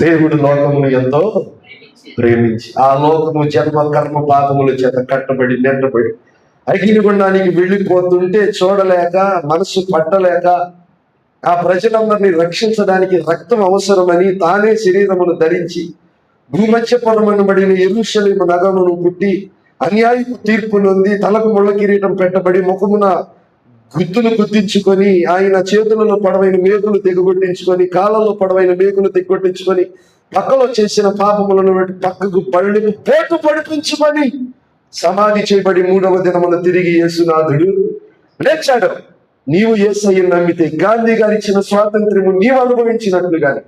దేవుడు లోకమును ఎంతో ప్రేమించి, ఆ లోకము జన్మ కర్మ పాపముల చేత కట్టబడి నెట్టబడి అగ్నిగుండానికి వెళ్ళిపోతుంటే చూడలేక, మనసు పట్టలేక, ఆ ప్రజలందరినీ రక్షించడానికి రక్తం అవసరమని తానే శరీరమును ధరించి భూమధ్యపురమనబడిన యెరూషలేము నగరును పుట్టి అన్యాయపు తీర్పు నొంది తలకు ముళ్ళ కిరీటం పెట్టబడి ముఖమున గుద్దులు గుద్దించుకొని, ఆయన చేతులలో పొడవైన మేకులు తెగొట్టించుకొని, కాళ్ళలో పొడవైన మేకులు తెగొట్టించుకొని, పక్కలో చేసిన పాపములను పక్కకు పళ్ళకు పోటు పడిపించుకొని సమాధి చేయబడి మూడవ దినమున తిరిగి యేసునాథుడు లేచాడు. నీవు యేసయ్యను నమ్మితే గాంధీ గారు ఇచ్చిన స్వాతంత్ర్యము నీవు అనుభవించినట్లుగానే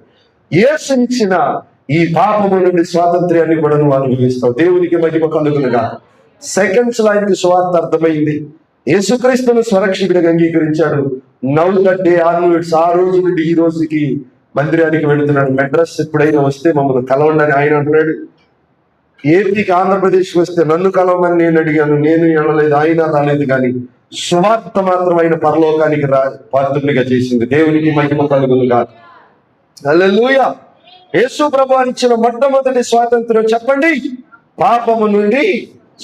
యేసునిచ్చిన ఈ పాపము నుండి స్వాతంత్ర్యాన్ని కూడా నువ్వు అనుభవిస్తావు. దేవునికి మహిమ కలుగునుగా. సెకండ్స్ ఆయనకు స్వార్థ అర్థమైంది. యేసుక్రీస్తును స్వరక్షకుడిగా అంగీకరించాడు. నౌ దట్ డే ఆన్వర్డ్స్, ఆ రోజు నుండి ఈ రోజుకి మందిరానికి వెళుతున్నాడు. మెడ్రాస్ ఎప్పుడైనా వస్తే మమ్మల్ని కలవండి అని ఆయన అంటున్నాడు. ఏపీకి ఆంధ్రప్రదేశ్కి వస్తే నన్ను కలవమని నేను అడిగాను, నేను వెళ్ళలేదు, ఆయన రాలేదు. కానీ సువార్త మాత్రం ఆయన పరలోకానికి పాత్రునిగా చేసింది. దేవునికి మహిమ కలుగునుగా. హల్లెలూయా. యేసు ప్రభువు ఇచ్చిన మొట్టమొదటి స్వాతంత్రం చెప్పండి, పాపము నుండి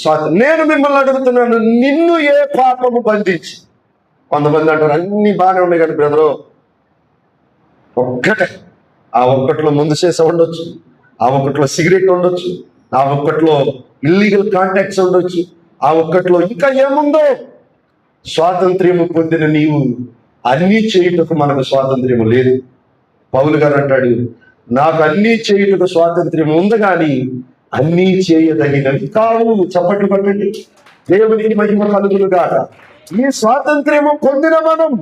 స్వాతంత్రం. నేను మిమ్మల్ని అడుగుతున్నాను, నిన్ను ఏ పాపము బంధించి? కొంతమంది అంటారు అన్ని బాగానే ఉన్నాయి కానీ బ్రదరు, ఒక్కటే, ఆ ఒక్కట్లో ముందు చేసే ఉండొచ్చు, ఆ ఒక్కట్లో సిగరెట్ ఉండొచ్చు, ఆ ఒక్కట్లో ఇల్లీగల్ కాంటాక్ట్స్ ఉండొచ్చు, ఆ ఒక్కట్లో ఇంకా ఏముందో. స్వాతంత్ర్యము పొందిన నీవు అన్నీ చేయుటకు మనకు స్వాతంత్ర్యము లేదు. పౌలు గారు అంటాడు, నాకు అన్నీ చేయుటకు స్వాతంత్ర్యం ఉంది కానీ అన్నీ చేయదగినవి కావు. చప్పట్లు పట్టండి. దేవునికి మహిమ కలుగునుగాక. ఈ స్వాతంత్ర్యము పొందిన మనం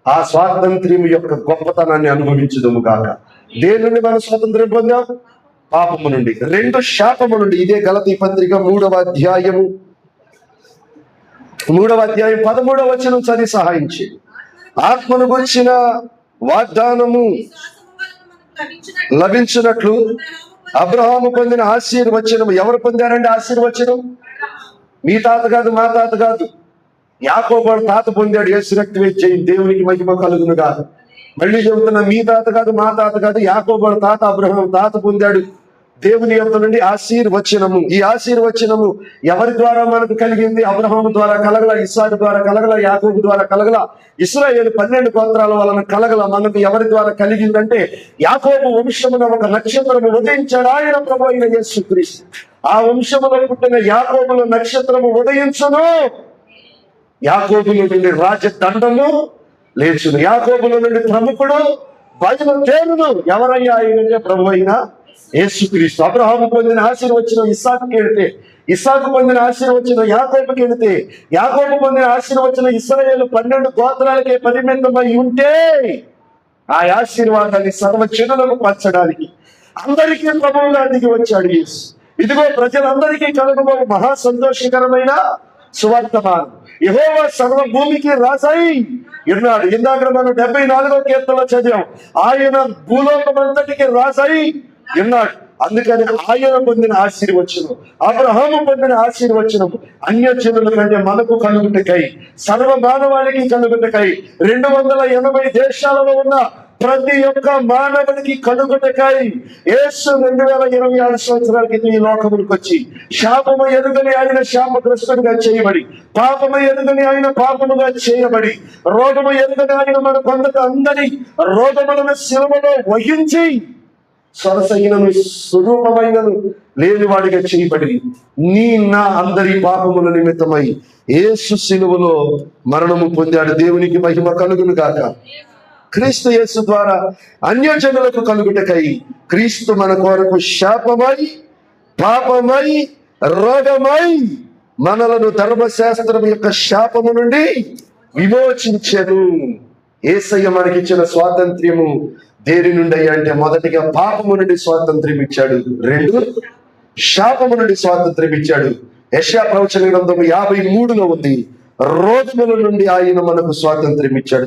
ఆ స్వాతంత్ర్యం యొక్క గొప్పతనాన్ని అనుభవించుదుము గాక. దేని నుండి మనం స్వాతంత్ర్యం పొందాం? పాపము నుండి. 2 శాపము నుండి. ఇదే గలతీ పత్రిక 3వ అధ్యాయం 13వ వచనం చదివి సహాయం చేయి. ఆత్మను గురించిన వాగ్దానము లభించినట్లు అబ్రహాము పొందిన ఆశీర్వచనం. ఎవరు పొందారండి ఆశీర్వచనం? మీ తాత కాదు, మా తాత కాదు, యాకోబు తాత పొందాడు. యేసు రక్తం ఇచ్చే. దేవునికి మహిమ కలుగునుగా. మళ్ళీ చెబుతున్నా, మీ తాత కాదు, మా తాత కాదు, యాకోబు తాత అబ్రహాము తాత పొందాడు దేవుని యొక్క నుండి ఆశీర్వచనము. ఈ ఆశీర్వచనము ఎవరి ద్వారా మనకు కలిగింది? అబ్రహాము ద్వారా కలగల, ఇస్సాకు ద్వారా కలగల, యాకోబు ద్వారా కలగల, ఇశ్రాయేలు 12 గోత్రాల వలన కలగల. మనకు ఎవరి ద్వారా కలిగిందంటే యాకోబు వంశమున ఒక నక్షత్రము ఉదయించాడు, ఆయన ప్రభు అయిన యేసుక్రీస్తు. ఆ వంశములో పుట్టిన యాకోబుల నక్షత్రము ఉదయించును, యాకోబుల నుండి రాజదండము లేచును, యాకోబుల నుండి ప్రముఖుడు బయలుదేరును. ఎవరయ్యా ఆయనంటే ప్రభు అయిన యేసుక్రీస్తు. అబ్రహాము పొందిన ఆశీర్వచనం ఇస్సాకుకి వెళితే, ఇస్సాకు పొందిన ఆశీర్వచనం యాకోబుకి వెళితే, యాకోబు పొందిన ఆశీర్వచనం ఇశ్రాయేలు 12 గోత్రాలకే పరిమితమై ఉంటే, ఆ ఆశీర్వాదాన్ని సర్వజనులకు పంచడానికి అందరికీ ప్రభువుగా దిగి వచ్చాడు యేసు. ఇదిగో ప్రజలందరికీ కలుగుబో మహా సంతోషకరమైన సువార్తమానం. యెహోవా సర్వభూమికి రాజై ఉన్నాడు. ఇందాక మనం 74వ కీర్తనలో చదివాం, ఆయన భూలోకమంతటికి రాజై ఉన్నాడు. అందుకని ఆయన పొందిన ఆశీర్వచనం, అబ్రహాము పొందిన ఆశీర్వచనం అన్యజనుల కంటే మనకు కలుగుటకై, సర్వ మానవాళికి కలుగుటకై, 280 దేశాలలో ఉన్న ప్రతి ఒక్క మానవుడికి కలుగుటకై యేసు 2026 సంవత్సరాల క్రితం ఈ లోకములకు వచ్చి శాపము ఎరుగని ఆయన శాపగ్రస్తుడిగా చేయబడి, పాపము ఎరుగని ఆయన పాపముగా చేయబడి, రోగము ఎరుగని ఆయన మన కొందరు అందరి రోగములను శిలువలో వహించి సొరసైనను స్వరూపమైనను లేనివాడిగా చేయబడి నా అందరి పాపముల నిమిత్తమై యేసు శిలువలో మరణము పొందాడు. దేవునికి మహిమ కలుగును గాక. క్రీస్తు యేసు ద్వారా అన్యజనులకు కలుగుటకై క్రీస్తు మన కొరకు శాపమై, పాపమై, రోగమై మనలను ధర్మశాస్త్రం యొక్క శాపము నుండి విమోచించెను. యేసయ్య మనకిచ్చిన స్వాతంత్ర్యము దేని నుండి అంటే, మొదటిగా పాపము నుండి స్వాతంత్ర్యం ఇచ్చాడు, 2 శాపము నుండి స్వాతంత్ర్యం ఇచ్చాడు. యెషయా ప్రవచన గ్రంథము 53లో ఉంది, రోగముల నుండి ఆయన మనకు స్వాతంత్ర్యం ఇచ్చాడు.